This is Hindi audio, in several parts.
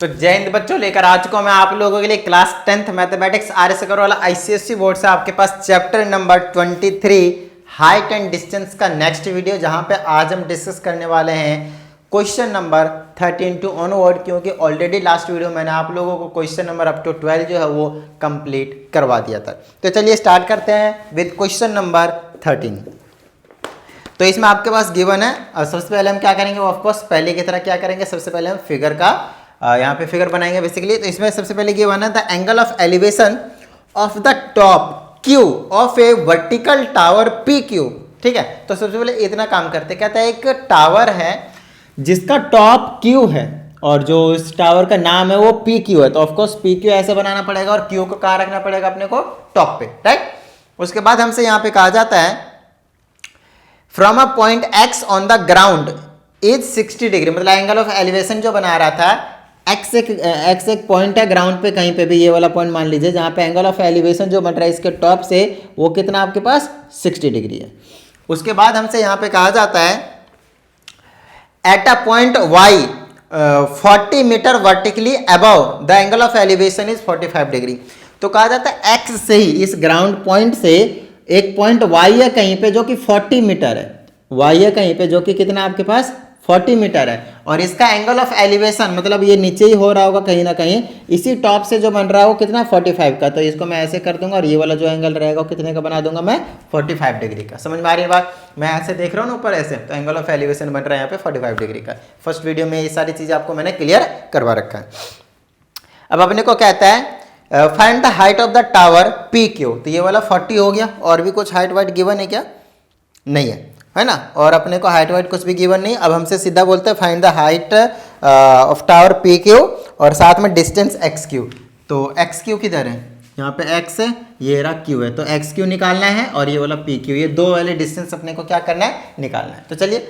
तो जय हिंद बच्चों, लेकर आ चुका हूं मैं आप लोगों के लिए class 10th mathematics R S Aggarwal ICSE board से आपके पास chapter number 23 height and distance का नेक्स्ट वीडियो, जहां पे आज हम डिस्कस करने वाले हैं क्वेश्चन नंबर 13 टू ऑनवर्ड, क्योंकि ऑलरेडी लास्ट वीडियो मैंने आप लोगों को क्वेश्चन नंबर अप टू 12 जो है वो कंप्लीट करवा दिया था। तो चलिए स्टार्ट करते हैं विद क्वेश्चन नंबर 13। तो इसमें आपके पास गिवन है, और सबसे पहले हम क्या करेंगे, ऑफकोर्स पहले की तरह क्या करेंगे, सबसे पहले हम फिगर का यहाँ पे फिगर बनाएंगे बेसिकली। तो इसमें सबसे पहले गिवन है the angle of elevation of the top Q of A vertical tower P Q. ठीक है, तो सबसे पहले इतना काम करते, कहता है एक टावर है जिसका टॉप क्यू है और जो इस टावर का नाम है वो पी क्यू है। तो ऑफकोर्स पी क्यू ऐसे बनाना पड़ेगा और क्यू को कहाँ रखना पड़ेगा, अपने को टॉप पे, राइट। उसके बाद हमसे यहाँ पे कहा जाता है from a point x on the ground is 60 degree, मतलब एंगल ऑफ एलिवेशन जो बना रहा था, एक्स एक पॉइंट है ग्राउंड पे, कहीं पे भी ये वाला पॉइंट मान लीजिए, जहां पे एंगल ऑफ एलिवेशन जो बन रहा है इसके टॉप से वो कितना आपके पास 60 डिग्री है। उसके बाद हमसे यहाँ पे कहा जाता है at a point Y 40 metre vertically above the angle of elevation is 45 degree. तो कहा जाता है एक्स से ही, इस ग्राउंड पॉइंट से एक पॉइंट वाई है कहीं पे जो कि 40 मीटर है, वाई है कहीं पे जो कि कितना आपके पास 40 मीटर है, और इसका एंगल ऑफ एलिवेशन मतलब ये नीचे ही हो रहा होगा कहीं ना कहीं, इसी टॉप से जो बन रहा है वो कितना 45 का। तो इसको मैं ऐसे कर दूंगा और ये वाला जो एंगल रहेगा वो कितने का बना दूंगा मैं 45 डिग्री का। समझ में आ रही है बात, मैं ऐसे देख रहा हूँ ना ऊपर ऐसे, तो एंगल ऑफ एलिवेशन बन रहा है यहाँ पे 45 डिग्री का। फर्स्ट वीडियो में ये सारी चीज़ें आपको मैंने क्लियर करवा रखा है। अब अपने को कहता है find the height of the tower P Q. तो ये वाला 40 हो गया, और भी कुछ हाइट वाइट गिवन है क्या, नहीं है ना, और अपने को हाइट वाइट कुछ भी गिवन नहीं। अब हमसे सीधा बोलते हैं find the height of tower P Q और साथ में डिस्टेंस एक्स क्यू। तो एक्स क्यू किधर है, यहाँ पे एक्स है, ये रहा क्यू है, तो एक्स क्यू निकालना है और ये वाला पी क्यू, ये दो वाले डिस्टेंस अपने को क्या करना है, निकालना है। तो चलिए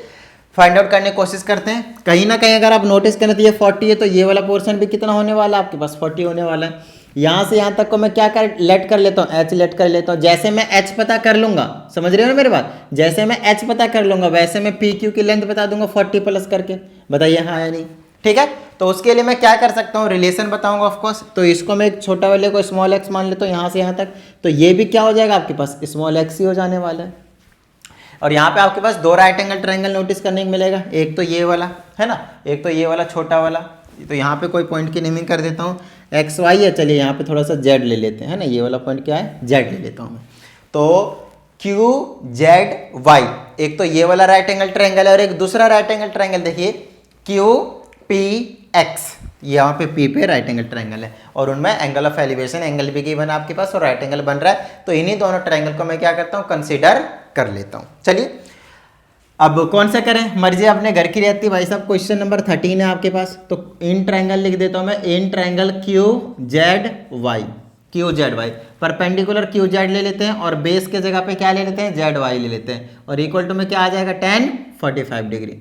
फाइंड आउट करने की कोशिश करते हैं। कहीं ना कहीं अगर आप नोटिस करें तो ये 40 है, तो ये वाला पोर्शन भी कितना होने वाला है आपके पास 40 होने वाला है। यहाँ से यहाँ तक को मैं क्या कर लेट कर लेता हूँ, एच लेट कर लेता हूँ। जैसे मैं एच पता कर लूंगा, समझ रहे हो ना मेरी बात, जैसे मैं एच पता कर लूंगा वैसे मैं पी क्यू की लेंथ बता दूंगा 40 प्लस करके। बताइए हाँ या नहीं, ठीक है। तो उसके लिए मैं क्या कर सकता हूँ, रिलेशन बताऊंगा ऑफकोर्स। तो इसको मैं एक छोटा वाले को स्मॉल एक्स मान लेता हूँ यहाँ से यहाँ तक, तो ये भी क्या हो जाएगा आपके पास स्मॉल एक्स ही हो जाने वाला है। और यहाँ पे आपके पास दो राइट एंगल ट्रायंगल नोटिस करने को मिलेगा, एक तो ये वाला है ना, एक तो ये वाला छोटा वाला। तो यहाँ पे कोई पॉइंट की नेमिंग कर देता हूँ, एक्स वाई है, चलिए यहाँ पे थोड़ा सा जेड ले लेते हैं, है ना, ये वाला पॉइंट क्या है, जेड ले लेता हूँ मैं। तो क्यू जेड वाई, एक तो ये वाला राइट एंगल ट्रायंगल है और एक दूसरा राइट एंगल ट्रायंगल देखिए क्यू पी एक्स, यहाँ पे पी पे राइट एंगल ट्रायंगल है और उनमें एंगल ऑफ एलिवेशन एंगल भी गिवन आपके पास और राइट एंगल बन रहा है। तो इन्हीं दोनों ट्रायंगल को मैं क्या करता हूँ, कंसीडर कर लेता हूँ। चलिए अब कौन सा करें, मर्जी अपने घर की रहती है भाई साहब। क्वेश्चन नंबर 13 है आपके पास, तो इन ट्रायंगल लिख देता हूं मैं, in triangle Q Z Y, Q Z Y, perpendicular Q Z ले लेते हैं और बेस के जगह पे क्या ले लेते हैं, जेड वाई ले लेते हैं, और इक्वल टू में क्या आ जाएगा tan 45 डिग्री।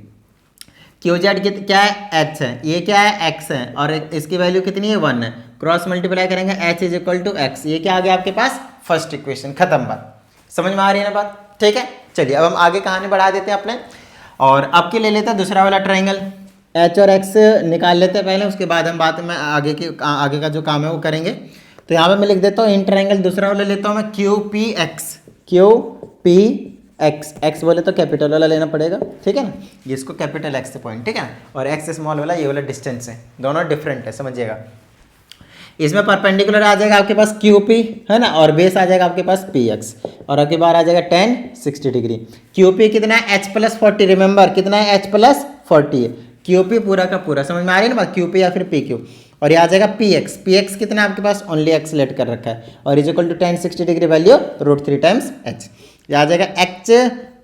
क्यू जेड क्या है, एच है, ये क्या है, एक्स है, और इसकी वैल्यू कितनी है 1 है। क्रॉस मल्टीप्लाई करेंगे h is equal to x, ये क्या आ गया आपके पास फर्स्ट इक्वेशन, खत्म बात। समझ में आ रही है ना बात, ठीक है। चलिए अब हम आगे कहानी बढ़ा देते हैं अपने, और अब के ले लेते हैं दूसरा वाला ट्रायंगल, एच और एक्स निकाल लेते हैं पहले, उसके बाद हम बात में आगे का जो काम है वो करेंगे। तो यहाँ पे मैं लिख देता हूँ इन ट्रायंगल दूसरा वाला लेता हूँ मैं, Q P x, Q P x, x बोले तो कैपिटल वाला लेना पड़ेगा, ठीक है ना, इसको कैपिटल एक्स से पॉइंट, ठीक है, और एक्स स्मॉल वाला ये वाला डिस्टेंस है, दोनों डिफरेंट है, समझिएगा। इसमें परपेंडिकुलर आ जाएगा आपके पास क्यू पी, है ना, और बेस आ जाएगा आपके पास पी एक्स, और आपके बाहर आ जाएगा tan 60 डिग्री। क्यू पी कितना है, एच प्लस 40, रिमेंबर कितना है, एच प्लस 40 है, क्यू पी पूरा का पूरा, समझ में आ रही है ना बात, क्यू पी या फिर पी क्यू, और ये आ जाएगा पी एक्स कितना है आपके पास, ओनली एक्स लेट कर रखा है, और is equal to tan 60 degree value √3 times h, ये आ जाएगा एच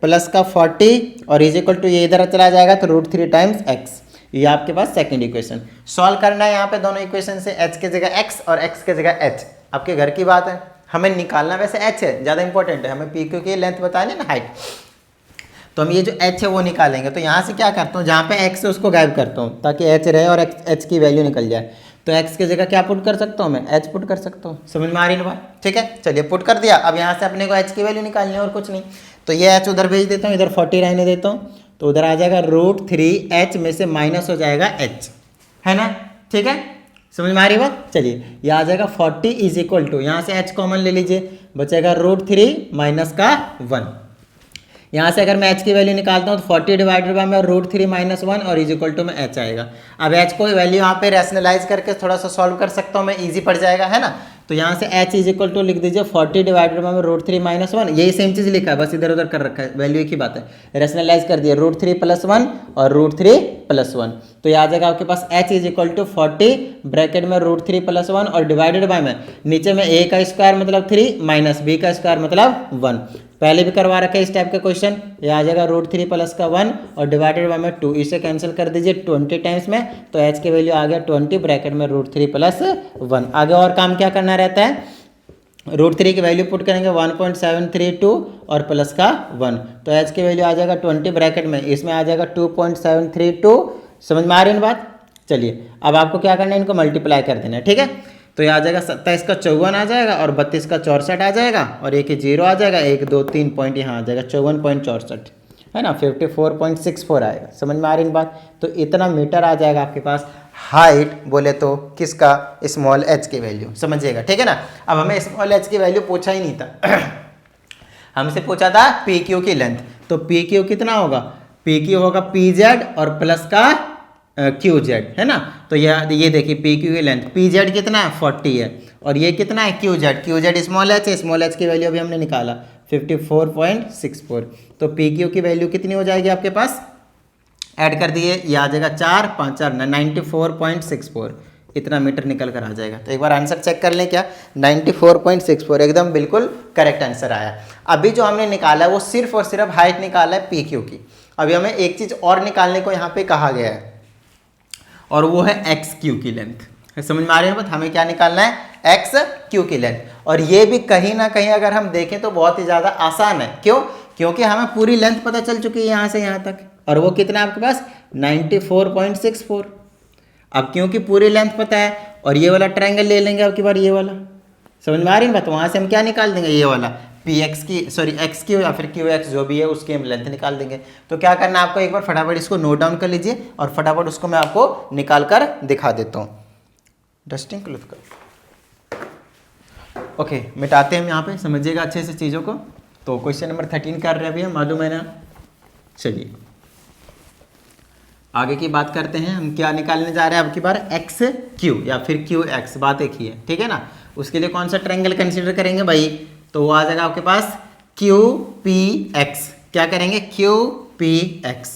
प्लस का 40 और इज इक्वल टू ये इधर चला जाएगा तो √3 टाइम्स एक्स। ये आपके पास सेकंड इक्वेशन सॉल्व करना है। यहाँ पे दोनों इक्वेशन से h के जगह x और x के जगह h, आपके घर की बात है, हमें निकालना वैसे h है, ज़्यादा इंपॉर्टेंट है, हमें पी क्यू की लेंथ बतानी ना, हाइट, तो हम ये जो h है वो निकालेंगे। तो यहाँ से क्या करता हूँ, जहाँ पे x है उसको गायब करता हूँ ताकि h रहे और h की वैल्यू निकल जाए। तो x की जगह क्या पुट कर सकता हूँ मैं, h पुट कर सकता हूँ, समझ में आ रही है बात, ठीक है। चलिए पुट कर दिया, अब यहाँ से अपने को h की वैल्यू निकालनी है और कुछ नहीं। तो ये h उधर भेज देता हूँ, इधर 40 रहने देता हूँ, तो उधर आ जाएगा √3h में से माइनस हो जाएगा h, है ना, ठीक है, समझ में आ रही बात। चलिए ये आ जाएगा 40 इज इक्वल टू, यहाँ से h कॉमन ले लीजिए, बचेगा √3 माइनस का 1। यहाँ से अगर मैं h की वैल्यू निकालता हूँ तो 40 डिवाइडेड बाय में √3 माइनस 1 और इज इक्वल टू में h आएगा। अब h को वैल्यू यहाँ पे रैशनलाइज करके थोड़ा सा सॉल्व कर सकता हूँ मैं, इजी पड़ जाएगा, है ना। तो यहाँ से h इज इक्वल टू लिख दीजिए 40 डिवाइडेड बाय में √3 माइनस 1, यही सेम चीज़ लिखा है, बस इधर उधर कर रखा है, वैल्यू एक ही बात है। रैशनलाइज कर दिया √3 प्लस 1 और √3 प्लस 1, तो ये आ जाएगा आपके पास h is equal to 40 bracket में √3 प्लस 1 और डिवाइडेड बाय में नीचे में a का स्क्वायर मतलब 3 माइनस b का स्क्वायर मतलब 1। पहले भी करवा रखा है इस टाइप का क्वेश्चन। ये आ जाएगा √3 प्लस का 1 और डिवाइडेड बाय में 2, इसे कैंसिल कर दीजिए 20 टाइम्स में, तो h की वैल्यू आ गया 20 ब्रैकेट में √3 प्लस 1। आगे और काम क्या करना रहता है, √3 की वैल्यू पुट करेंगे 1.732 और प्लस का 1, तो h की वैल्यू आ जाएगा 20 ब्रैकेट में, इसमें आ जाएगा 2.732। समझ में आ रही है बात। चलिए अब आपको क्या करना है, इनको मल्टीप्लाई कर देना है, ठीक है। तो ये आ जाएगा 27 का 54 आ जाएगा और 32 का 64 आ जाएगा और एक 0 आ जाएगा, 1 2 3 पॉइंट यहाँ आ जाएगा 54.64, है ना, 54.64 आएगा। समझ में आ रही है बात। तो इतना मीटर आ जाएगा आपके पास हाइट बोले तो किसका, स्मॉल h की वैल्यू, समझिएगा, ठीक है ना। अब हमें स्मॉल h की वैल्यू पूछा ही नहीं था हमसे पूछा था PQ की लेंथ, तो PQ कितना होगा, PQ होगा PZ और प्लस का QZ, है ना। तो ये देखिए PQ की लेंथ, PZ कितना है 40 है और ये कितना है QZ स्मॉल h है, स्मॉल h की वैल्यू अभी हमने निकाला 54.64, तो PQ की वैल्यू कितनी हो जाएगी आपके पास, ऐड कर दिए, ये आ जाएगा 4 5 4 94.64, इतना मीटर निकल कर आ जाएगा। तो एक बार आंसर चेक कर लें, क्या 94.64 एकदम बिल्कुल करेक्ट आंसर आया। अभी जो हमने निकाला है वो सिर्फ और सिर्फ हाइट निकाला है PQ की। अभी हमें एक चीज़ और निकालने को यहाँ पे कहा गया है और वो है XQ की लेंथ। समझ में आ रही है बात, हमें क्या निकालना है, XQ की लेंथ, और ये भी कहीं ना कहीं अगर हम देखें तो बहुत ही ज़्यादा आसान है। क्यों, क्योंकि हमें पूरी लेंथ पता चल चुकी है यहाँ से यहाँ तक, और वो कितना है आपके पास 94.64। अब क्योंकि पूरी लेंथ पता है और ये वाला ट्रायंगल ले लेंगे अब की बार, ये वाला, समझ में आ रही है बात। वहाँ से हम क्या निकाल देंगे, ये वाला XQ या फिर QX जो भी है उसकी हम लेंथ निकाल देंगे। तो क्या करना है आपको, एक बार फटाफट इसको नोट डाउन कर लीजिए और फटाफट उसको मैं आपको निकाल कर दिखा देता हूँ। डस्टिंग क्लॉथ का ओके, मिटाते हैं हम यहाँ पे, समझिएगा अच्छे से चीज़ों को। तो क्वेश्चन नंबर 13 कर रहे हैं अभी हम, मालूम है ना। चलिए आगे की बात करते हैं, हम क्या निकालने जा रहे हैं अब की बार, XQ या फिर QX, बात एक ही है, ठीक है ना। उसके लिए कौन सा ट्रायंगल कंसीडर करेंगे भाई, तो वो आ जाएगा आपके पास QPX। क्या करेंगे, QPX।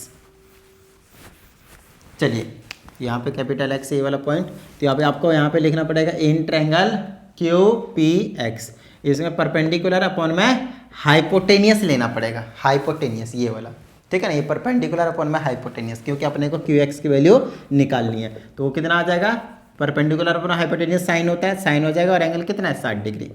चलिए यहाँ पे कैपिटल X ये वाला पॉइंट, तो यहाँ पे आपको यहाँ पे लिखना पड़ेगा इन ट्रायंगल QPX, इसमें परपेंडिकुलर अपॉन में हाइपोटेनियस लेना पड़ेगा, हाइपोटेनियस ये वाला, ठीक है ना, ये परपेंडिकुलर अपॉन में हाइपोटेनियस, क्योंकि अपने को QX की वैल्यू निकालनी है। तो वो कितना आ जाएगा, परपेंडिकुलर अपॉन हाइपोटेनियस साइन होता है, साइन हो जाएगा और एंगल कितना है 60 डिग्री।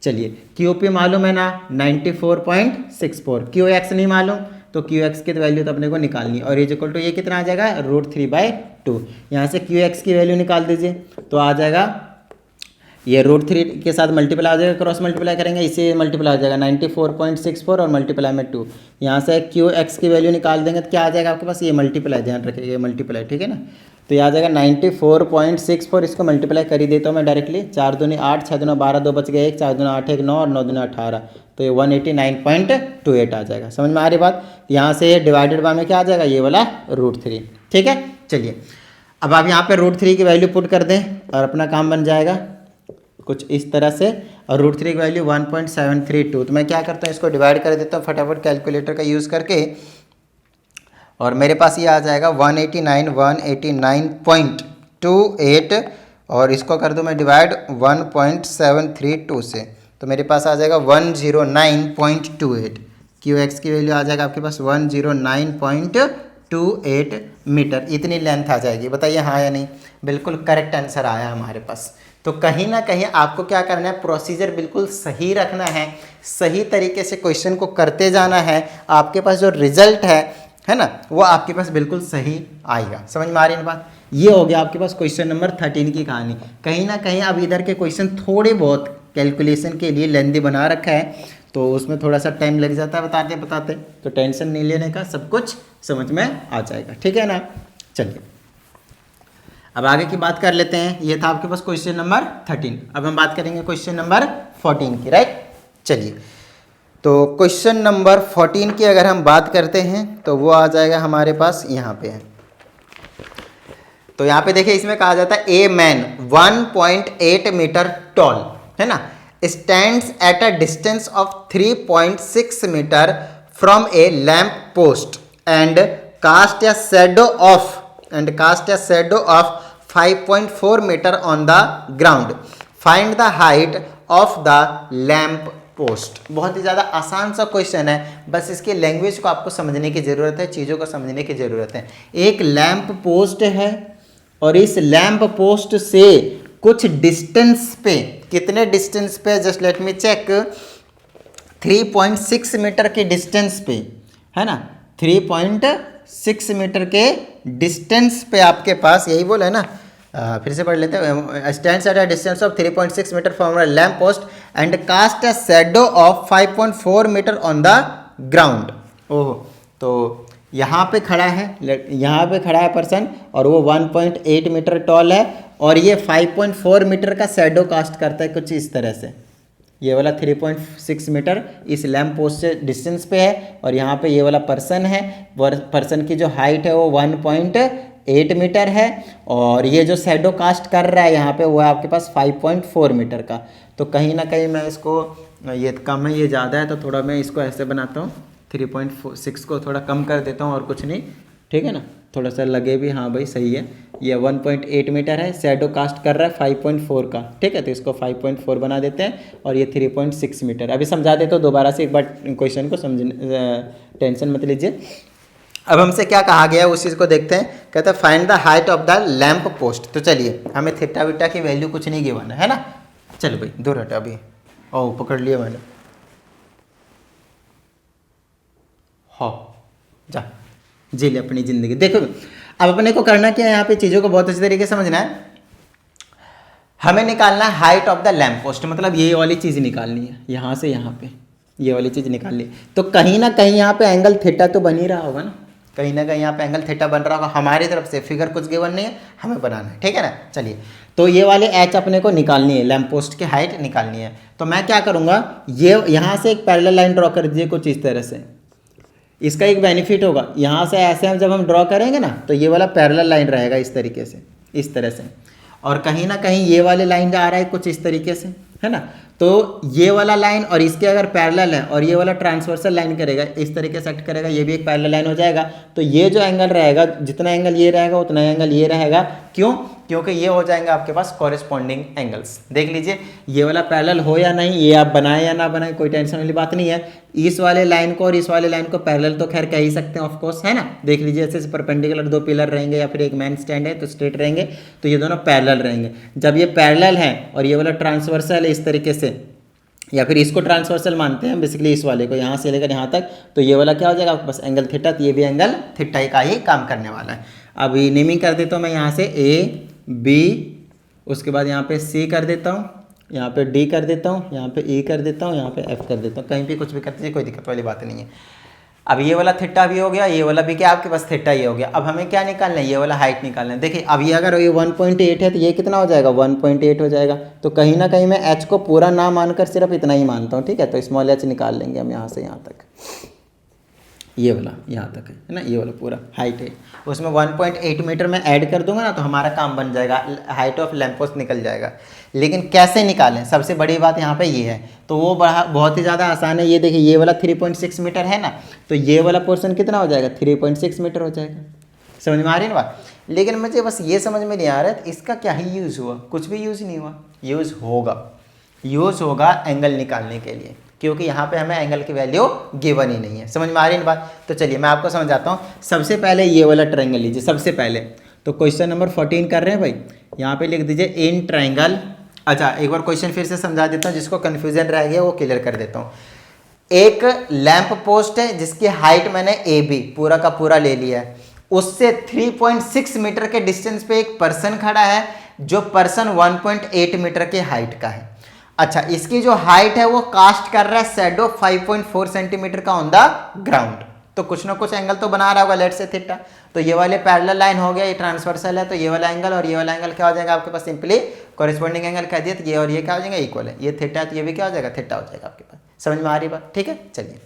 चलिए QP मालूम है ना 94.64, QX नहीं मालूम, तो QX की वैल्यू तो अपने को निकालनी है और इज इक्वल टू ये कितना आ जाएगा √3/2। यहाँ से QX की वैल्यू निकाल दीजिए, तो आ जाएगा ये √3 के साथ मल्टीप्लाई आ जाएगा, क्रॉस मल्टीप्लाई करेंगे, इसे मल्टीप्लाई आ जाएगा 94.64 और मल्टीप्लाई में 2। यहाँ से QX की वैल्यू निकाल देंगे तो क्या आ जाएगा आपके पास, ये मल्टीप्लाई, ध्यान रखिएगा मल्टीप्लाई, ठीक है ना। तो ये आ जाएगा 94.64, इसको मल्टीप्लाई कर ही देता हूँ मैं डायरेक्टली, 4 दूनी 8, 6 दूना 12, 2 बच गए 1, 4 दूना 8 1 9 और 9 दूना 18, तो ये 189.28 आ जाएगा। समझ में आ रही बात। यहाँ से डिवाइडेड बाय में क्या आ जाएगा, ये वाला √3, ठीक है। चलिए अब आप यहाँ पे √3 की वैल्यू पुट कर दें और अपना काम बन जाएगा कुछ इस तरह से, और √3 की वैल्यू 1.732। तो मैं क्या करता हूँ, इसको डिवाइड कर देता हूँ फटाफट कैलकुलेटर का यूज़ करके, और मेरे पास ये आ जाएगा 189.28 और इसको कर दूँ मैं डिवाइड 1.732 से, तो मेरे पास आ जाएगा 109.28। QX की वैल्यू आ जाएगा आपके पास 109.28 मीटर, इतनी लेंथ आ जाएगी। बताइए हाँ या नहीं, बिल्कुल करेक्ट आंसर आया हमारे पास। तो कहीं ना कहीं आपको क्या करना है, प्रोसीजर बिल्कुल सही रखना है, सही तरीके से क्वेश्चन को करते जाना है, आपके पास जो रिजल्ट है ना, वो आपके पास बिल्कुल सही आएगा। समझ में आ रही है बात। ये हो गया आपके पास क्वेश्चन नंबर 13 की कहानी। कहीं ना कहीं अब इधर के क्वेश्चन थोड़े बहुत कैलकुलेशन के लिए लेंदी बना रखा है, तो उसमें थोड़ा सा टाइम लग जाता है बताते बताते, तो टेंशन नहीं लेने का, सब कुछ समझ में आ जाएगा, ठीक है ना। चलिए अब आगे की बात कर लेते हैं। ये था आपके पास क्वेश्चन नंबर 13। अब हम बात करेंगे क्वेश्चन नंबर 14 की, राइट। चलिए, तो क्वेश्चन नंबर 14 की अगर हम बात करते हैं तो वो आ जाएगा हमारे पास यहाँ पे है। तो यहाँ पे देखिए, इसमें कहा जाता है ए मैन 1.8 मीटर टॉल, है ना, stands at a distance of 3.6 metre from a lamp post and cast a shadow of 5.4 meter on the ground. Find the height of the lamp post. बहुत ही ज़्यादा आसान सा क्वेश्चन है, बस इसकी लैंग्वेज को आपको समझने की ज़रूरत है, चीज़ों को समझने की ज़रूरत है। एक लैंप पोस्ट है और इस लैंप पोस्ट से कुछ डिस्टेंस पे, कितने डिस्टेंस पे, just let me check, 3.6 metre के डिस्टेंस पे, है ना, 3.6 मीटर के डिस्टेंस पे आपके पास, यही बोला है ना, फिर से पढ़ लेते हैं। Stands at a distance of 3.6 metre from a lamp post and cast a shadow of 5.4 metre on the ground. Oh, तो यहाँ पे खड़ा है, यहाँ पे खड़ा है पर्सन और वो 1.8 मीटर टॉल है और ये 5.4 मीटर का शैडो कास्ट करता है कुछ इस तरह से। ये वाला 3.6 मीटर इस लैम्प पोस्ट से डिस्टेंस पे है और यहाँ पे ये वाला पर्सन है, पर्सन की जो हाइट है वो 1.8 मीटर है और ये जो शैडो कास्ट कर रहा है यहाँ पे वो है आपके पास 5.4 मीटर का। तो कहीं ना कहीं मैं इसको, ये कम है ये ज़्यादा है, तो थोड़ा मैं इसको ऐसे बनाता हूँ, 3.6 को थोड़ा कम कर देता हूँ और कुछ नहीं, ठीक है ना, थोड़ा सा लगे भी, हाँ भाई सही है। ये 1.8 मीटर है, शैडो कास्ट कर रहा है 5.4 का, ठीक है, तो इसको 5.4 बना देते हैं और ये 3.6 मीटर। अभी समझा देते हो दोबारा से एक बार क्वेश्चन को, समझ, टेंशन मत लीजिए। अब हमसे क्या कहा गया है उस चीज़ को देखते हैं। कहते हैं find the height of the lamp post. तो चलिए, हमें थीटा बीटा की वैल्यू कुछ नहीं गिवन है ना। चलो भाई दूर हटा, अभी ओ पकड़ लिया मैंने, हाँ जा जी ले अपनी ज़िंदगी। देखो अब अपने को करना क्या है, यहाँ पे चीज़ों को बहुत अच्छी तरीके से समझना है। हमें निकालना है height of the lamp post, मतलब ये वाली चीज़ निकालनी है, यहाँ से यहाँ पे ये वाली चीज़ निकालनी है। तो कहीं ना कहीं यहाँ पे एंगल थीटा तो बन ही रहा होगा ना, कहीं ना कहीं यहाँ पे एंगल थीटा बन रहा होगा। हमारी तरफ से फिगर कुछ गिवन नहीं है, हमें बनाना है, ठीक है ना। चलिए, तो ये वाले एच अपने को निकालनी है, लैम्प पोस्ट की हाइट निकालनी है। तो मैं क्या करूँगा, ये यहाँ से एक पैरेलल लाइन ड्रॉ कर दीजिए कुछ इस तरह से। इसका एक बेनिफिट होगा, यहाँ से ऐसे हम जब हम ड्रॉ करेंगे ना तो ये वाला पैरेलल लाइन रहेगा इस तरीके से, इस तरह से, और कहीं ना कहीं ये वाले लाइन आ रहा है कुछ इस तरीके से, है ना। तो ये वाला लाइन और इसके अगर पैरेलल है और ये वाला ट्रांसवर्सल लाइन करेगा, इस तरीके से एक्ट करेगा, ये भी एक पैरेलल लाइन हो जाएगा। तो ये जो एंगल रहेगा, जितना एंगल ये रहेगा उतना एंगल ये रहेगा। क्यों? क्योंकि ये हो जाएंगे आपके पास कॉरेस्पॉन्डिंग एंगल्स। देख लीजिए, ये वाला पैरेलल हो या नहीं, ये आप बनाए या ना बनाए कोई टेंशन वाली बात नहीं है। इस वाले लाइन को और इस वाले लाइन को पैरेलल तो खैर कह ही सकते हैं ऑफ कोर्स, है ना। देख लीजिए, ऐसे परपेंडिकुलर दो पिलर रहेंगे या फिर एक मेन स्टैंड है तो स्ट्रेट रहेंगे, तो ये दोनों पैरेलल रहेंगे। जब ये पैरेलल है और ये वाला ट्रांसवर्सल है इस तरीके से, या फिर इसको ट्रांसवर्सल मानते हैं बेसिकली इस वाले को, यहाँ से लेकर यहाँ तक, तो ये वाला क्या हो जाएगा आपके पास एंगल थीटा, तो ये भी एंगल थीटा का ही काम करने वाला है। अभी नेमिंग कर देता हूँ मैं यहाँ से ए बी, उसके बाद यहाँ पे सी कर देता हूँ, यहाँ पे डी कर देता हूँ, यहाँ पे ई कर देता हूँ, यहाँ पे एफ कर देता हूँ, कहीं भी कुछ भी कर दीजिए, कोई दिक्कत वाली बात नहीं है। अब ये वाला थीटा भी हो गया, ये वाला भी क्या आपके पास थीटा ही हो गया। अब हमें क्या निकालना है, ये वाला हाइट निकालना है। देखिए अब ये अगर ये 1.8 है तो ये कितना हो जाएगा, 1.8 हो जाएगा। तो कहीं ना कहीं मैं एच को पूरा ना मानकर सिर्फ इतना ही मानता हूँ, ठीक है। तो स्मॉल एच निकाल लेंगे हम यहाँ से यहाँ तक, ये वाला यहाँ तक है ना, ये वाला पूरा हाइट है, उसमें 1.8 मीटर में ऐड कर दूंगा ना तो हमारा काम बन जाएगा, हाइट ऑफ लैम्प पोस्ट निकल जाएगा। लेकिन कैसे निकालें, सबसे बड़ी बात यहाँ पे ये है, तो वो बहुत ही ज़्यादा आसान है। ये देखिए, ये वाला 3.6 मीटर है ना, तो ये वाला पोर्शन कितना हो जाएगा, 3.6 मीटर हो जाएगा। समझ में आ रही है ना बात। लेकिन मुझे बस ये समझ में नहीं आ रहा है इसका क्या ही यूज़ हुआ, कुछ भी यूज़ नहीं हुआ। यूज़ होगा एंगल निकालने के लिए, क्योंकि यहाँ पे हमें एंगल की वैल्यू गिवन ही नहीं है। समझ में आ रही है बात। तो चलिए मैं आपको समझाता हूँ। सबसे पहले ये वाला ट्रायंगल लीजिए, सबसे पहले तो क्वेश्चन नंबर 14 कर रहे हैं भाई, यहाँ पे लिख दीजिए इन ट्रायंगल। अच्छा एक बार क्वेश्चन फिर से समझा देता हूँ, जिसको कन्फ्यूजन रह गया वो क्लियर कर देता हूँ। एक लैंप पोस्ट है जिसकी हाइट मैंने ए बी पूरा का पूरा ले लिया है, उससे 3.6 मीटर के डिस्टेंस पे एक पर्सन खड़ा है, जो पर्सन 1.8 मीटर के हाइट का है। अच्छा, इसकी जो हाइट है वो कास्ट कर रहा है शैडो 5.4 सेंटीमीटर का ऑन द ग्राउंड। तो कुछ ना कुछ एंगल तो बना रहा होगा, लेट से थीटा। तो ये वाले पैरेलल लाइन हो गया, ये ट्रांसवर्सल है, तो ये वाला एंगल और ये वाला एंगल क्या हो जाएगा आपके पास, सिंपली कॉरेस्पॉन्डिंग एंगल कह दिया, तो ये और ये क्या हो जाएगा, इक्वल है। ये थीटा है तो ये भी क्या हो जाएगा, थीटा हो जाएगा आपके पास। समझ में आ रही बात, ठीक है। चलिए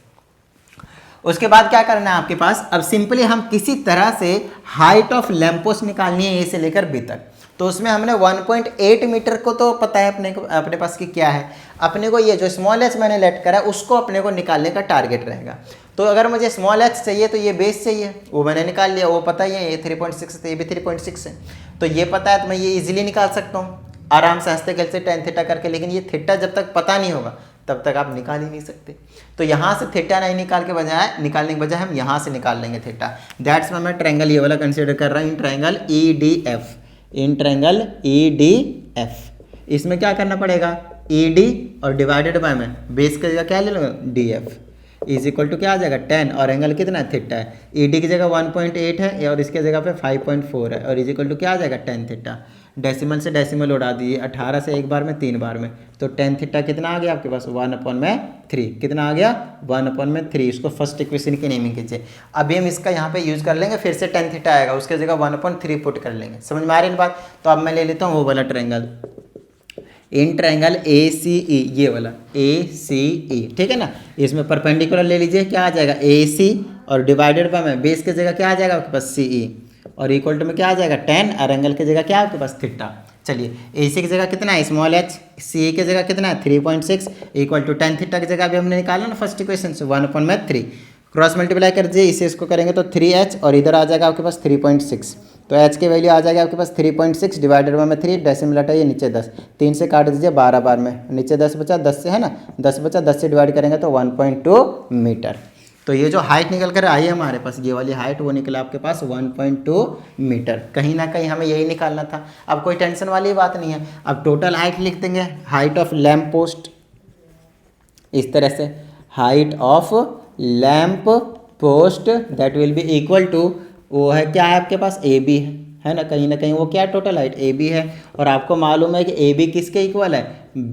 उसके बाद क्या करना है आपके पास, अब सिंपली हम किसी तरह से हाइट ऑफ लैंप पोस्ट निकालनी है ए से लेकर बी तक। तो उसमें हमने 1.8 मीटर को तो पता है अपने पास कि क्या है, अपने को ये जो स्मॉल एच मैंने लेट करा है उसको अपने को निकालने का टारगेट रहेगा। तो अगर मुझे स्मॉल एच चाहिए तो ये बेस चाहिए, वो मैंने निकाल लिया, वो पता ही है, ये 3.6 तो ये भी 3.6 है, तो ये पता है तो मैं ये इजीली निकाल सकता हूँ आराम से हंसते खेलते टेन थीटा करके। लेकिन ये थीटा जब तक पता नहीं होगा तब तक आप निकाल ही नहीं सकते। तो यहाँ से थीटा नहीं निकालने के बजाय हम यहाँ से निकाल लेंगे थीटा। दैट्स मैं ट्रायंगल ये वाला कंसीडर कर रहा हूँ, in triangle EDF, in triangle EDF। इसमें क्या करना पड़ेगा, ED और डिवाइडेड बाय में बेस की जगह क्या ले लूँगा, DF इज इक्वल टू क्या आ जाएगा 10, और एंगल कितना है, थीटा है। ED की जगह 1.8 है और इसके जगह पे 5.4 है, और इज इक्वल टू क्या आ जाएगा 10 थीटा। डेसिमल से डेसिमल उड़ा दीजिए, 18 से एक बार में 3 बार में, तो 10 थीटा कितना आ गया आपके पास, 1/3। कितना आ गया, 1/3। इसको फर्स्ट इक्वेशन की नेमिंग कीजिए। अभी हम इसका यहाँ पे यूज़ कर लेंगे, फिर से 10 थीटा आएगा, उसके जगह 1/3 पुट कर लेंगे। समझ में आ रही है बात। तो अब मैं ले लेता हूँ वो वाला ट्रायंगल, इन ट्रायंगल ACE, ये वाला ACE, ठीक है ना। इसमें परपेंडिकुलर ले लीजिए, क्या आ जाएगा AC, और डिवाइडेड बाय में बेस की जगह क्या आ जाएगा आपके पास CE, और इक्वल टू में क्या आ जाएगा 10, और एंगल की जगह क्या है आपके पास, थीटा। चलिए AC की जगह कितना है स्मॉल h, CE की जगह कितना है 3.6, इक्वल टू 10 थीटा की जगह अभी हमने निकाला ना फर्स्ट इक्वेशन से 1/3। क्रॉस मल्टीप्लाई कर दीजिए, इसे इसको करेंगे तो 3h, और इधर आ जाएगा आपके पास 3.6, तो h की वैल्यू आ जाएगी आपके पास 3.6 डिवाइडेड बाय 3, डेसिमल हटाइए नीचे 10, 3 से काट दीजिए 12 बार में, नीचे 10 बचा, 10 से है ना, 10 बचा, 10 से डिवाइड करेंगे तो 1.2 मीटर। तो ये जो हाइट निकल कर आई है हमारे पास, ये वाली हाइट, वो निकला आपके पास 1.2 मीटर। कहीं ना कहीं हमें यही निकालना था। अब कोई टेंशन वाली बात नहीं है। अब टोटल हाइट लिख देंगे, हाइट ऑफ लैंप पोस्ट, इस तरह से height of lamp post that will be equal to, वो है क्या है आपके पास, AB है ना कहीं वो क्या टोटल हाइट AB है। और आपको मालूम है कि AB किसके इक्वल है,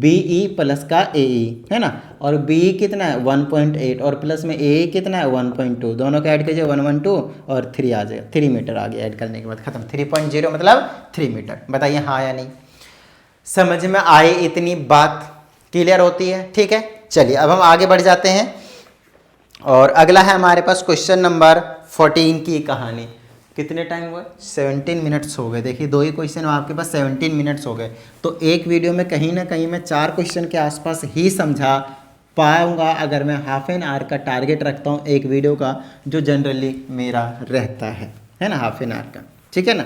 BE प्लस का AE है ना, और BE कितना है 1.8, और प्लस में AE कितना है 1.2, दोनों का ऐड कीजिए 112 और 3 आ जाएगा, 3 मीटर आ गया। ऐड करने के बाद खत्म, 3.0 मतलब 3 मीटर। बताइए हाँ या नहीं, समझ में आए, इतनी बात क्लियर होती है, ठीक है। चलिए अब हम आगे बढ़ जाते हैं, और अगला है हमारे पास क्वेश्चन नंबर 14 की कहानी। कितने टाइम हुआ, 17 मिनट्स हो गए। देखिए 2 ही क्वेश्चन आपके पास 17 मिनट्स हो गए। तो एक वीडियो में कहीं ना कहीं मैं 4 क्वेश्चन के आसपास ही समझा पाऊंगा अगर मैं हाफ एन आवर का टारगेट रखता हूं एक वीडियो का, जो जनरली मेरा रहता है ना, हाफ एन आवर का, ठीक है ना।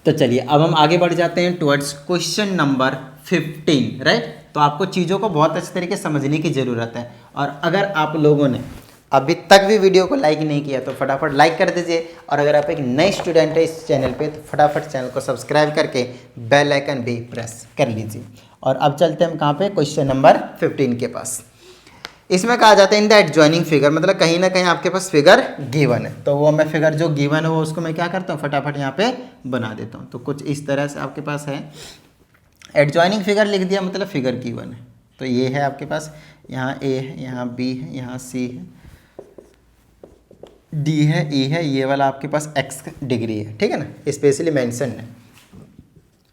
तो चलिए अब हम आगे बढ़ जाते हैं टुवर्ड्स क्वेश्चन नंबर 15, राइट। तो आपको चीज़ों को बहुत अच्छे तरीके से समझने की ज़रूरत है, और अगर आप लोगों ने अभी तक भी वीडियो को लाइक नहीं किया तो फटाफट लाइक कर दीजिए, और अगर आप एक नए स्टूडेंट है इस चैनल पे तो फटाफट चैनल को सब्सक्राइब करके बेल आइकन भी प्रेस कर लीजिए। और अब चलते हैं हम कहाँ पे, क्वेश्चन नंबर 15 के पास। इसमें कहा जाता है इन द एडजॉइनिंग फिगर, मतलब कहीं ना कहीं आपके पास फिगर गिवन है, तो वो मैं फिगर जो गिवन है वो उसको मैं क्या करता हूँ फटाफट यहाँ पे बना देता हूँ। तो कुछ इस तरह से आपके पास है, एडजॉइनिंग फिगर लिख दिया मतलब फिगर गिवन है। तो ये है आपके पास, यहाँ A है, यहाँ B है, यहाँ C है, D है, E है, ये वाला आपके पास x डिग्री है, ठीक है ना, स्पेशली मेंशन है,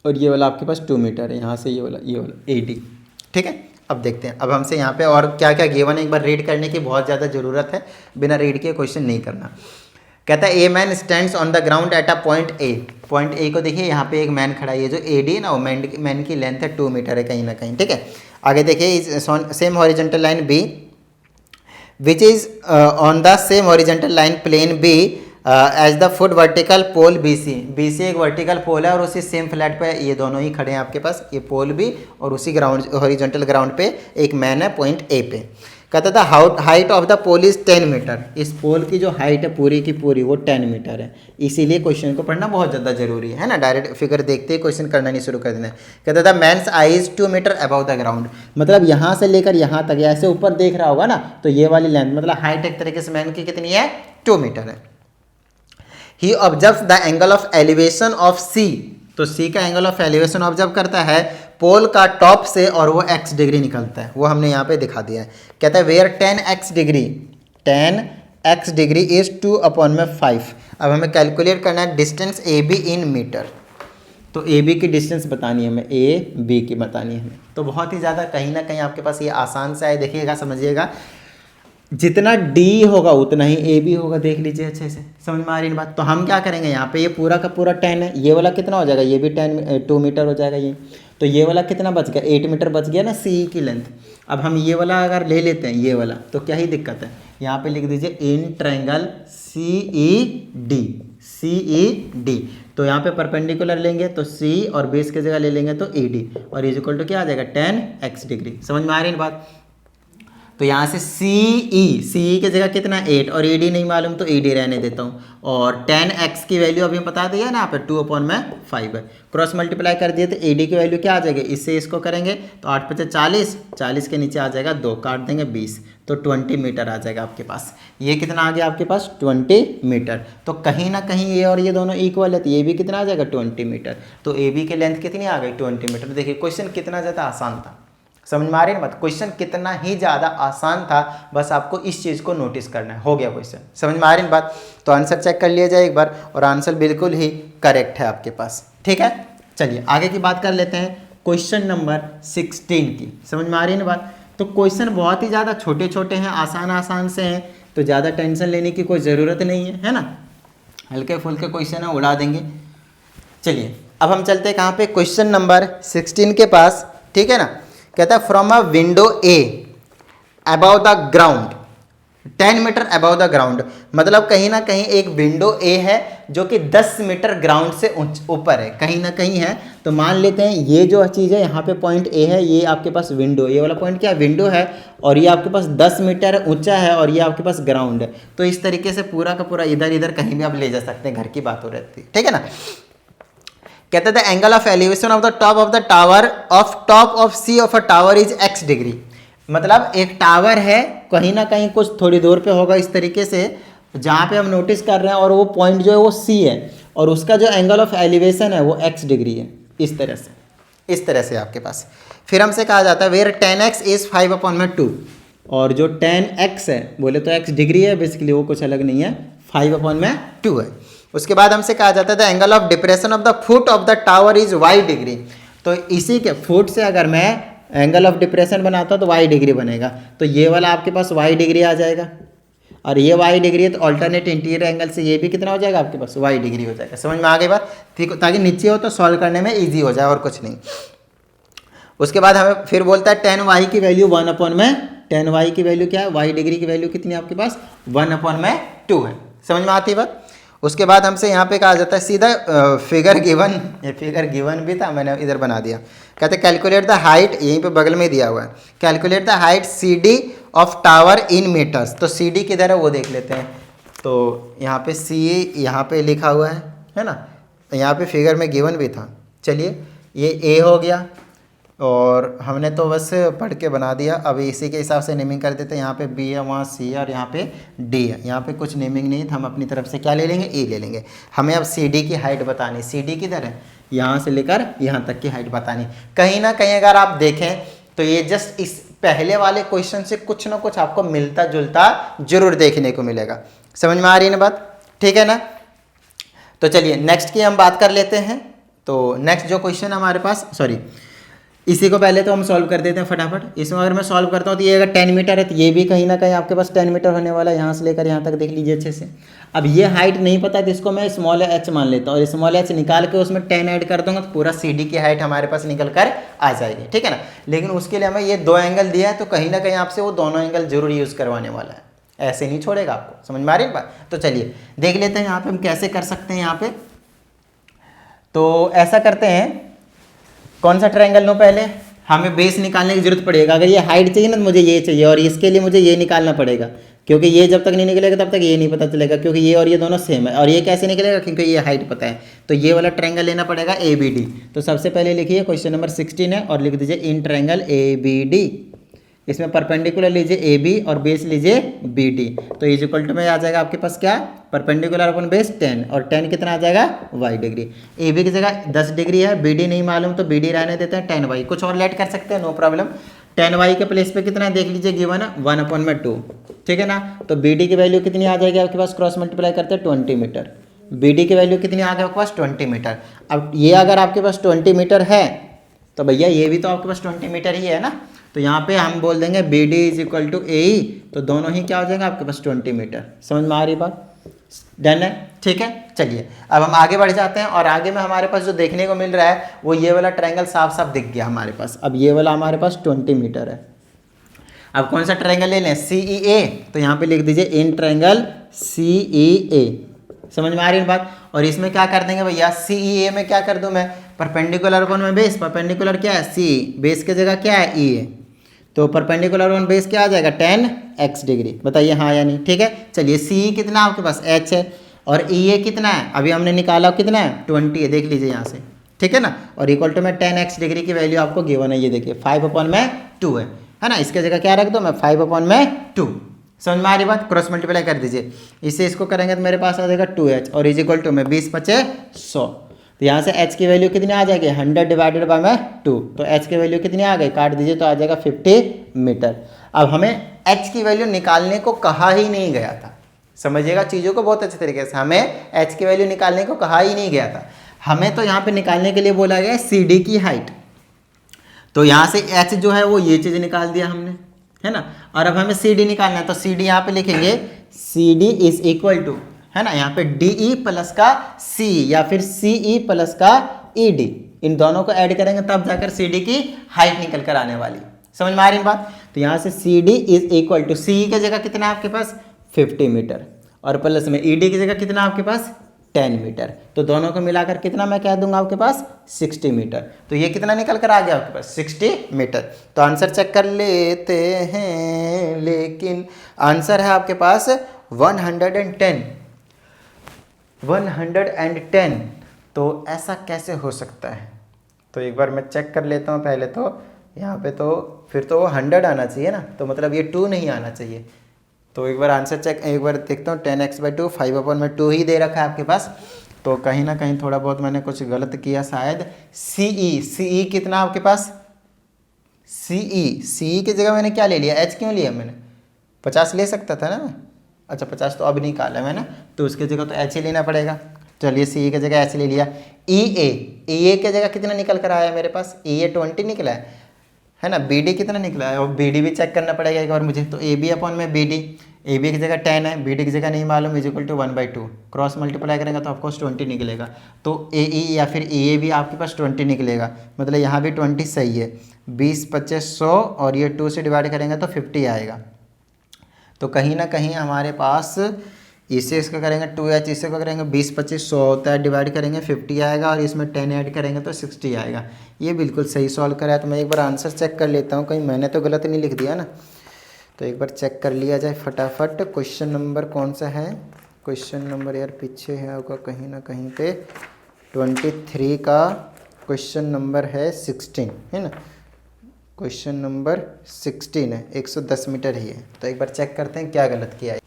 और ये वाला आपके पास 2 मीटर है, यहाँ से ये वाला AD, ठीक है। अब देखते हैं, अब हमसे यहाँ पे और क्या क्या गिवन है एक बार रीड करने की बहुत ज़्यादा ज़रूरत है, बिना रीड के क्वेश्चन नहीं करना। कहता है a man stands on the ground eight a point A। Point A को देखिए, यहाँ पे एक मैन खड़ा है, ये जो AD है ना, वो मैन की लेंथ है 2 मीटर है कहीं ना कहीं, ठीक है। आगे देखिए same horizontal line B which is on the same horizontal line plane B as the foot vertical pole BC। BC एक वर्टिकल पोल है और उसी सेम फ्लैट पे ये दोनों ही खड़े हैं आपके पास, ये पोल भी और उसी ग्राउंड हॉरिजॉन्टल ग्राउंड पे एक मैन है पॉइंट A पे। कहता था height of the pole is 10 metre. इस पोल की जो हाइट है पूरी की पूरी वो 10 मीटर है, इसीलिए क्वेश्चन को पढ़ना बहुत ज़्यादा जरूरी है ना, डायरेक्ट फिगर देखते ही क्वेश्चन करना नहीं शुरू कर देना। कहता था man's eye is 2 metre above the ground, मतलब यहाँ से लेकर यहाँ तक ऐसे ऊपर देख रहा होगा ना, तो ये वाली लेंथ मतलब हाइट एक तरीके से मैन की कितनी है 2 मीटर है। He observe the angle of elevation of C, तो सी का एंगल ऑफ एलिवेशन ऑब्जर्व करता है पोल का टॉप से और वो x डिग्री निकलता है, वो हमने यहाँ पे दिखा दिया है। कहता है where 10x degree, 10 x degree is 2/5। अब हमें कैलकुलेट करना है distance A B in metre. तो ए बी की डिस्टेंस बतानी है हमें, ए बी की बतानी है हमें। तो बहुत ही ज़्यादा कहीं ना कहीं आपके पास ये आसान सा है, देखिएगा समझिएगा, जितना डी होगा उतना ही ए बी होगा। देख लीजिए अच्छे से, समझ में आ रही है बात। तो हम क्या करेंगे, यहाँ पे ये पूरा का पूरा 10 है, ये वाला कितना हो जाएगा, ये भी 2 मीटर हो जाएगा ये। तो ये वाला कितना बच गया, 8 मीटर बच गया ना सी की लेंथ। अब हम ये वाला अगर ले लेते हैं ये वाला, तो क्या ही दिक्कत है, यहाँ पे लिख दीजिए in triangle C E D, C E D. तो यहाँ पे परपेंडिकुलर लेंगे तो सी और बेस की जगह ले लेंगे तो ई डी, और इज इक्वल टू क्या आ जाएगा 10x डिग्री। समझ में आ रही है बात। तो यहाँ से सी ई की जगह कितना 8, और ई डी नहीं मालूम तो ई डी रहने देता हूँ, और 10x की वैल्यू अभी बता दिया ना यहाँ पे 2/5 है। क्रॉस मल्टीप्लाई कर दिए तो ई डी की वैल्यू क्या आ जाएगी, इससे इसको करेंगे तो 8 × 40, 40 के नीचे आ जाएगा 2, काट देंगे 20, तो 20 मीटर आ जाएगा आपके पास। ये कितना आ गया आपके पास 20 मीटर। तो कहीं ना कहीं ये और ये दोनों इक्वल है, तो ये भी कितना आ जाएगा 20 मीटर। तो ए बी की लेंथ कितनी आ गई 20 मीटर। देखिए क्वेश्चन कितना ज़्यादा आसान था, समझ में आ रही है बात। क्वेश्चन कितना ही ज़्यादा आसान था, बस आपको इस चीज़ को नोटिस करना है, हो गया क्वेश्चन। समझ में आ रही है बात। तो आंसर चेक कर लिया जाए एक बार, और आंसर बिल्कुल ही करेक्ट है आपके पास। ठीक है, चलिए आगे की बात कर लेते हैं क्वेश्चन नंबर 16 की। समझ में आ रही है ना बात। तो क्वेश्चन बहुत ही ज़्यादा छोटे छोटे हैं, आसान आसान से हैं, तो ज़्यादा टेंशन लेने की कोई ज़रूरत नहीं है ना। हल्के फुल्के क्वेश्चन है, उड़ा देंगे। चलिए अब हम चलते हैं कहाँ पे, क्वेश्चन नंबर 16 के पास। ठीक है ना। कहता है from a window A above the ground 10 metre above the ground, मतलब कहीं ना कहीं एक विंडो ए है जो कि 10 मीटर ग्राउंड से ऊपर है, कहीं ना कहीं है। तो मान लेते हैं ये जो चीज़ है यहाँ पे पॉइंट ए है, ये आपके पास विंडो, ये वाला पॉइंट क्या है विंडो है, और ये आपके पास 10 मीटर ऊंचा है, और ये आपके पास ग्राउंड है। तो इस तरीके से पूरा का पूरा इधर इधर कहीं भी आप ले जा सकते हैं, घर की बात हो रहती है। ठीक है ना। कहते थे angle of elevation of the top of C of a tower is x degree. मतलब एक टावर है, कहीं ना कहीं कुछ थोड़ी दूर पे होगा इस तरीके से, जहाँ पे हम नोटिस कर रहे हैं, और वो पॉइंट जो है वो सी है, और उसका जो एंगल ऑफ एलिवेशन है वो x डिग्री है। इस तरह से आपके पास फिर हमसे कहा जाता है वेयर 10x इज 5/2, और जो 10x है बोले तो x डिग्री है, बेसिकली वो कुछ अलग नहीं है, 5/2 है। उसके बाद हमसे कहा जाता है angle of depression of the foot of the tower is y degree. तो इसी के फुट से अगर मैं एंगल ऑफ डिप्रेशन बनाता हूँ तो y डिग्री बनेगा। तो ये वाला आपके पास y डिग्री आ जाएगा, और ये y डिग्री है, तो ऑल्टरनेट इंटीरियर एंगल से ये भी कितना हो जाएगा आपके पास y डिग्री हो जाएगा। समझ में आ गई बात। ठीक, ताकि नीचे हो तो सॉल्व करने में ईजी हो जाए, और कुछ नहीं। उसके बाद हमें फिर बोलता है 10y की वैल्यू 10y की वैल्यू क्या है, y डिग्री की वैल्यू कितनी है आपके पास 1/2 है। समझ में आती है बात। उसके बाद हमसे यहाँ पे कहा जाता है सीधा फिगर गिवन, ये फिगर गिवन भी था, मैंने इधर बना दिया। कहते हैं कैलकुलेट द हाइट, यहीं पे बगल में दिया हुआ है, calculate the height C D of tower in metres. तो सी डी किधर है वो देख लेते हैं। तो यहाँ पे सी यहाँ पे लिखा हुआ है ना, यहाँ पे फिगर में गिवन भी था। चलिए ये ए हो गया, और हमने तो बस पढ़ के बना दिया। अब इसी के हिसाब से नेमिंग कर देते हैं। यहाँ पे बी है, वहाँ सी है, और यहाँ पे डी है। यहाँ पे कुछ नेमिंग नहीं है, तो हम अपनी तरफ से क्या ले लेंगे, ए ले लेंगे। हमें अब सी डी की हाइट बतानी, सी डी किधर है, यहाँ से लेकर यहाँ तक की हाइट बतानी। कहीं ना कहीं अगर आप देखें तो ये जस्ट इस पहले वाले क्वेश्चन से कुछ ना कुछ आपको मिलता जुलता जरूर देखने को मिलेगा। समझ में आ रही है ना बात। ठीक है ना। तो चलिए नेक्स्ट की हम बात कर लेते हैं। तो नेक्स्ट जो क्वेश्चन हमारे पास, सॉरी इसी को पहले तो हम सॉल्व कर देते हैं फटाफट। इसमें अगर मैं सॉल्व करता हूँ तो ये अगर 10 मीटर है, तो ये भी कहीं ना कहीं आपके पास 10 मीटर होने वाला है, यहाँ से लेकर यहाँ तक देख लीजिए अच्छे से। अब ये हाइट नहीं पता तो इसको मैं स्मॉल h मान लेता हूँ, और स्मॉल h निकाल के उसमें 10 ऐड कर दूंगा, तो पूरा सी डी की हाइट हमारे पास निकल कर आ जाएगी। ठीक है ना। लेकिन उसके लिए हमें ये 2 एंगल दिया है, तो कहीं ना कहीं आपसे वो दोनों एंगल जरूर यूज़ करवाने वाला है, ऐसे नहीं छोड़ेगा आपको। समझ में आ रही है बात। तो चलिए देख लेते हैं यहाँ पे हम कैसे कर सकते हैं। यहाँ पे तो ऐसा करते हैं, कौन सा ट्रायंगल लो, पहले हमें बेस निकालने की जरूरत पड़ेगा। अगर ये हाइट चाहिए ना तो मुझे ये चाहिए, और इसके लिए मुझे ये निकालना पड़ेगा, क्योंकि ये जब तक नहीं निकलेगा तब तक ये नहीं पता चलेगा, क्योंकि ये और ये दोनों सेम है। और ये कैसे निकलेगा, क्योंकि ये हाइट पता है। तो ये वाला ट्रायंगल लेना पड़ेगा ए बी डी। तो सबसे पहले लिखिए क्वेश्चन नंबर 16 है, और लिख दीजिए in triangle A B D. इसमें परपेंडिकुलर लीजिए ए बी और बेस लीजिए बी डी। तो इज इक्वल टू में आ जाएगा आपके पास क्या, परपेंडिकुलर अपन बेस 10, और 10 कितना आ जाएगा y डिग्री। ए बी की जगह 10 डिग्री है, बी डी नहीं मालूम तो बी डी रहने देते हैं 10y, कुछ और लेट कर सकते हैं नो प्रॉब्लम। 10y के प्लेस पे कितना है देख लीजिए, गिवन है 1/2, ठीक है ना। तो BD की वैल्यू कितनी आ जाएगी आपके पास, क्रॉस मल्टीप्लाई करते हैं 20 मीटर। BD की वैल्यू कितनी आ गई आपके पास 20 मीटर। अब ये अगर आपके पास 20 मीटर है तो भैया ये भी तो आपके पास 20 मीटर ही है ना, तो यहाँ पे हम बोल देंगे BD is equal to AE, तो दोनों ही क्या हो जाएगा आपके पास 20 मीटर। समझ में आ रही बात, डन है, ठीक है। चलिए अब हम आगे बढ़ जाते हैं, और आगे में हमारे पास जो देखने को मिल रहा है वो ये वाला ट्रायंगल साफ साफ दिख गया हमारे पास। अब ये वाला हमारे पास 20 मीटर है। अब कौन सा ट्रायंगल ले लें, CEA, तो यहाँ पे लिख दीजिए इन ट्रायंगल CEA। समझ में आ रही है बात। और इसमें क्या कर देंगे भैया, CEA में क्या कर दूं मैं, परपेंडिकुलर कौन में बेस, परपेंडिकुलर क्या है CE, बेस की जगह क्या है EA, तो परपेंडिकुलर वन बेस क्या आ जाएगा 10x डिग्री। बताइए हाँ या नहीं, ठीक है। चलिए CE कितना आपके पास h है, और EA कितना है अभी हमने निकाला, कितना है 20 है, देख लीजिए यहाँ से, ठीक है ना। और इक्वल टू में 10x डिग्री की वैल्यू आपको गिवन है, ये देखिए 5/2 है ना। इसके जगह क्या रख दो मैं 5/2। समझ में आ रही बात, क्रॉस मल्टीप्लाई कर दीजिए, इससे इसको करेंगे तो मेरे पास आ जाएगा 2h, और इज इक्वल टू में 20/5 तो यहाँ से h की वैल्यू कितनी आ जाएगी 100 डिवाइडेड बाय में 2, तो h की वैल्यू कितनी आ गई, काट दीजिए तो आ जाएगा 50 मीटर। अब हमें h की वैल्यू निकालने को कहा ही नहीं गया था, समझिएगा चीज़ों को बहुत अच्छे तरीके से, हमें h की वैल्यू निकालने को कहा ही नहीं गया था, हमें तो यहाँ पे निकालने के लिए बोला गया CD की हाइट। तो यहाँ से h जो है वो ये चीज़ निकाल दिया हमने, है ना। और अब हमें CD निकालना है, तो CD यहाँ पे लिखेंगे CD इज इक्वल टू, है ना, यहाँ पे DE प्लस का C या फिर CE प्लस का ED, इन दोनों को ऐड करेंगे तब जाकर CD की हाइट निकल कर आने वाली। समझ में आ रही बात। तो यहाँ से CD is equal to CE की जगह कितना है आपके पास 50 मीटर, और प्लस में ED की जगह कितना आपके पास 10 मीटर, तो दोनों को मिलाकर कितना मैं कह दूंगा आपके पास 60 मीटर। तो ये कितना निकल कर आ गया आपके पास 60 मीटर। तो आंसर चेक कर लेते हैं, लेकिन आंसर है आपके पास 110। तो ऐसा कैसे हो सकता है, तो एक बार मैं चेक कर लेता हूँ पहले। तो यहाँ पे तो फिर तो वो 100 आना चाहिए ना, तो मतलब ये 2 नहीं आना चाहिए। तो एक बार आंसर चेक, एक बार देखता हूँ 10x/2 5/2 ही दे रखा है आपके पास, तो कहीं ना कहीं थोड़ा बहुत मैंने कुछ गलत किया शायद। CE कितना आपके पास CE की जगह मैंने क्या ले लिया, h क्यों लिया मैंने, 50 ले सकता था ना मैं, अच्छा 50 तो अब निकाला मैंने, तो उसकी जगह तो h ही लेना पड़ेगा। चलिए CE की जगह h ले लिया। EA की जगह कितना निकल कर आया मेरे पास, EA 20 निकला है ना। BD कितना निकला है, और BD भी चेक करना पड़ेगा एक बार मुझे, तो AB/BD, AB की जगह 10 है, BD की जगह नहीं मालूम, is equal to 1/2, cross multiply करेंगे तो ऑफकोर्स 20 निकलेगा। तो AE या फिर EA भी आपके पास 20 निकलेगा, मतलब यहाँ भी 20 सही है। 20/25 और ये 2 से डिवाइड करेंगे तो 50 आएगा। तो कहीं ना कहीं हमारे पास इससे इसका करेंगे 2h, इससे का करेंगे 20/25 होता है, डिवाइड करेंगे 50 आएगा, और इसमें 10 ऐड करेंगे तो 60 आएगा। ये बिल्कुल सही सॉल्व करा है। तो मैं एक बार आंसर चेक कर लेता हूँ, कहीं मैंने तो गलत नहीं लिख दिया ना, तो एक बार चेक कर लिया जाए फटाफट। क्वेश्चन नंबर कौन सा है, क्वेश्चन नंबर यार पीछे है होगा कहीं ना कहीं पे, 23 का क्वेश्चन नंबर है 16, है ना, क्वेश्चन नंबर 16 है, 110 मीटर ही है। तो एक बार चेक करते हैं क्या गलत किया है।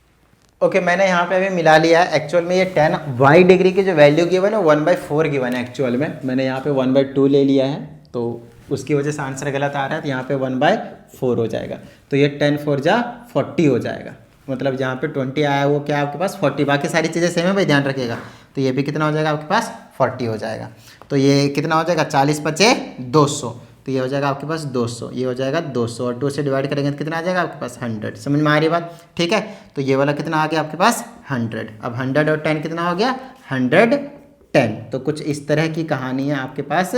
ओके मैंने यहाँ पे अभी मिला लिया है। एक्चुअल में ये 10y डिग्री की जो वैल्यू गिवन है 1/4 गिवन है, एक्चुअल में मैंने यहाँ पे 1/2 ले लिया है, तो उसकी वजह से आंसर गलत आ रहा है। तो यहाँ पे 1/4 हो जाएगा, तो ये 10×4 = 40 हो जाएगा, मतलब जहाँ पे 20 आया वो क्या आपके पास 40, बाकी सारी चीज़ें सेम है भाई, ध्यान रखिएगा। तो ये भी कितना हो जाएगा आपके पास 40 हो जाएगा। तो ये कितना हो जाएगा 40/5 = 200, तो ये हो जाएगा आपके पास 200, ये हो जाएगा 200, और 2 से डिवाइड करेंगे तो कितना आ जाएगा आपके पास 100। समझ में आ रही बात, ठीक है। तो ये वाला कितना आ गया आपके पास 100। अब 100 और 10 कितना हो गया 110। तो कुछ इस तरह की कहानी है आपके पास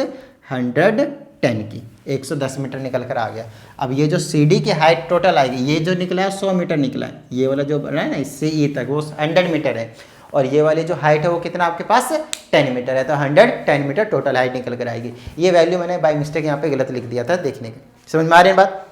110 की, 110 मीटर निकल कर आ गया। अब ये जो CD की हाइट टोटल आएगी, ये जो निकला है 100 मीटर निकला है, ये वाला जो बना है ना इससे E तक वो 100 मीटर है, और ये वाली जो हाइट है वो कितना आपके पास 10 मीटर है, तो 110 मीटर टोटल हाइट निकल कर आएगी। ये वैल्यू मैंने बाय मिस्टेक यहाँ पे गलत लिख दिया था, देखने के, समझ में आ रही है बात,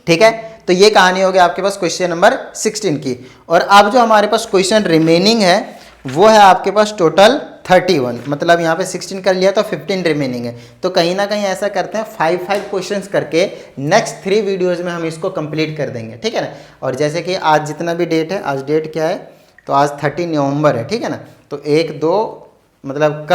ठीक है। तो ये कहानी हो गई आपके पास क्वेश्चन नंबर 16 की। और अब जो हमारे पास क्वेश्चन रिमेनिंग है वो है आपके पास टोटल 31, मतलब यहाँ पे 16 कर लिया तो 15 रिमेनिंग है। तो कहीं ना कहीं ऐसा करते हैं 5 क्वेश्चंस करके नेक्स्ट 3 वीडियोज़ में हम इसको कंप्लीट कर देंगे, ठीक है ना। और जैसे कि आज जितना भी डेट है, आज डेट क्या है, तो आज 30 नवंबर है, ठीक है ना। तो 1, 2, मतलब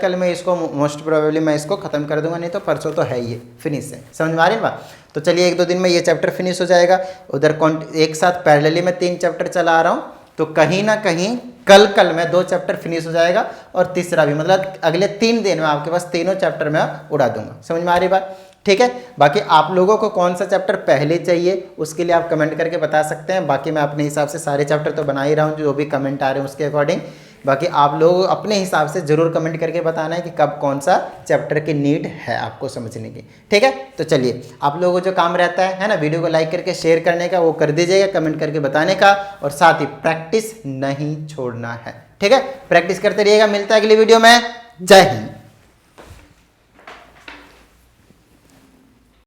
कल मैं इसको मोस्ट प्रोबेबली मैं इसको खत्म कर दूंगा, नहीं तो परसों तो है ही फिनिश है। समझ में आ रही है बात? तो चलिए 1-2 दिन में ये चैप्टर फिनिश हो जाएगा। उधर एक साथ पैरेलली में 3 चैप्टर चला आ रहा हूँ, तो कहीं ना कहीं कल में 2 चैप्टर फिनिश हो जाएगा और तीसरा भी, मतलब अगले 3 दिन में आपके पास तीनों चैप्टर मैं उड़ा दूंगा। समझ में आ रही बात? ठीक है। बाकी आप लोगों को कौन सा चैप्टर पहले चाहिए उसके लिए आप कमेंट करके बता सकते हैं। बाकी मैं अपने हिसाब से सारे चैप्टर तो बना ही रहा हूँ, जो भी कमेंट आ रहे हैं उसके अकॉर्डिंग। बाकी आप लोग अपने हिसाब से जरूर कमेंट करके बताना है कि कब कौन सा चैप्टर की नीड है आपको समझने की। ठीक है, तो चलिए आप लोगों को जो काम रहता है ना, वीडियो को लाइक करके शेयर करने का वो कर दीजिएगा, कमेंट करके बताने का, और साथ ही प्रैक्टिस नहीं छोड़ना है। ठीक है, प्रैक्टिस करते रहिएगा। मिलता है अगली वीडियो में। जय हिंद।